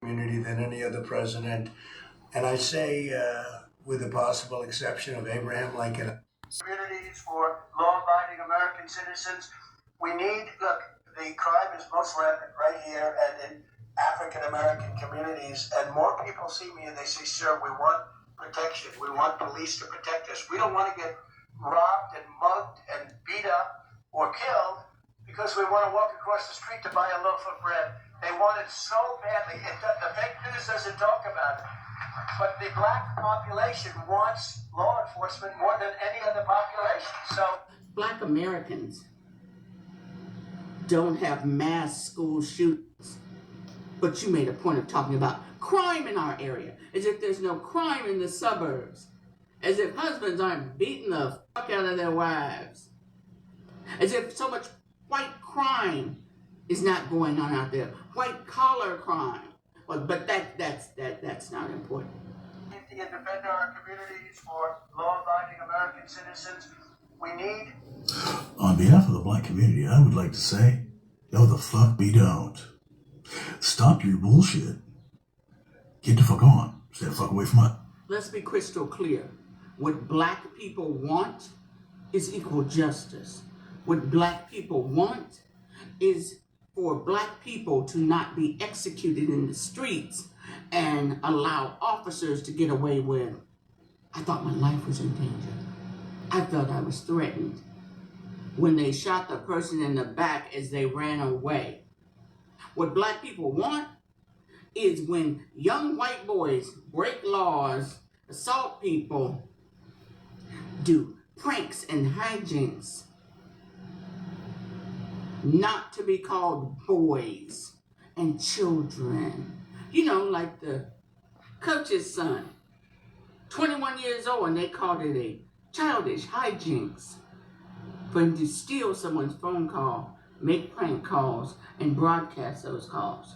community than any other president. And I say, with the possible exception of Abraham Lincoln. Communities for law-abiding American citizens. We need, look, the crime is most rampant right here and in African American communities. And more people see me and they say, sir, we want protection. We want police to protect us. We don't want to get robbed and mugged and beat up or killed because we want to walk across the street to buy a loaf of bread. They want it so badly. The fake news doesn't talk about it. But the black population wants law enforcement more than any other population. So Black Americans don't have mass school shootings. But you made a point of talking about crime in our area, as if there's no crime in the suburbs, as if husbands aren't beating the fuck out of their wives, as if so much white crime is not going on out there, white collar crime. But that's not important. Safety and defend our communities for law-abiding American citizens. We need. On behalf of the black community, I would like to say, no, the fuck we don't. Stop your bullshit. Get the fuck on. Stay the fuck away from it. Let's be crystal clear. What black people want is equal justice. What black people want is for black people to not be executed in the streets and allow officers to get away with, I thought my life was in danger. I felt I was threatened. When they shot the person in the back as they ran away. What black people want is when young white boys break laws, assault people, do pranks and hijinks, not to be called boys and children. You know, like the coach's son, 21 years old, and they called it a childish hijinks for him to steal someone's phone call, make prank calls, and broadcast those calls.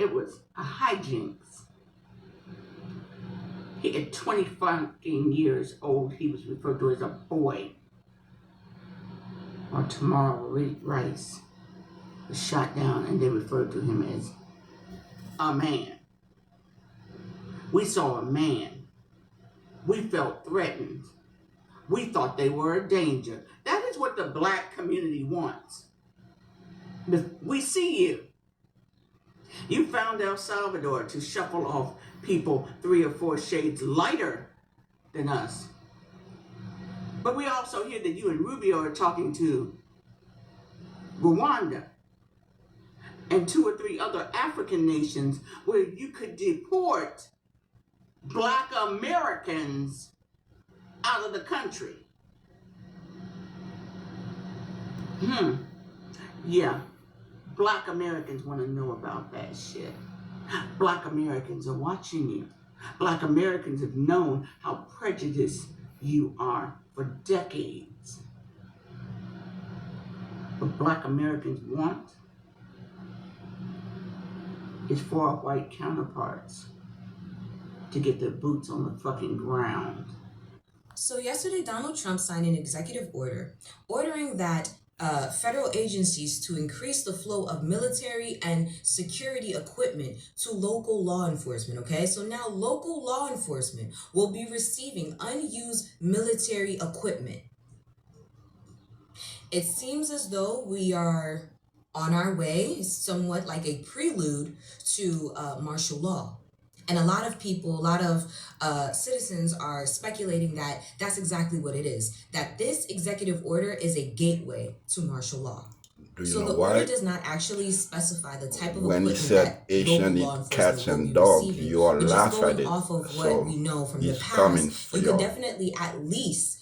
It was a hijinks. At 20 fucking years old, he was referred to as a boy. Or tomorrow, Rice was shot down and they referred to him as a man. We saw a man. We felt threatened. We thought they were a danger. That is what the black community wants. We see you. You found El Salvador to shuffle off people 3 or 4 shades lighter than us. But we also hear that you and Rubio are talking to Rwanda and 2 or 3 other African nations where you could deport black Americans out of the country. Yeah, black Americans want to know about that shit. Black Americans are watching you. Black Americans have known how prejudiced you are for decades. What black Americans want is for our white counterparts to get their boots on the fucking ground. So yesterday, Donald Trump signed an executive order ordering that federal agencies to increase the flow of military and security equipment to local law enforcement, okay? So now local law enforcement will be receiving unused military equipment. It seems as though we are on our way, somewhat like a prelude to martial law. And a lot of people, a lot of citizens are speculating that that's exactly what it is, that this executive order is a gateway to martial law. Do you So know the why? order does not actually specify the type of When he equipment said that Asian local law eat cats enforcement will and be dogs, receiving. you all But just laugh at going it. off of what So we know from the he's coming past, for you could y'all. definitely at least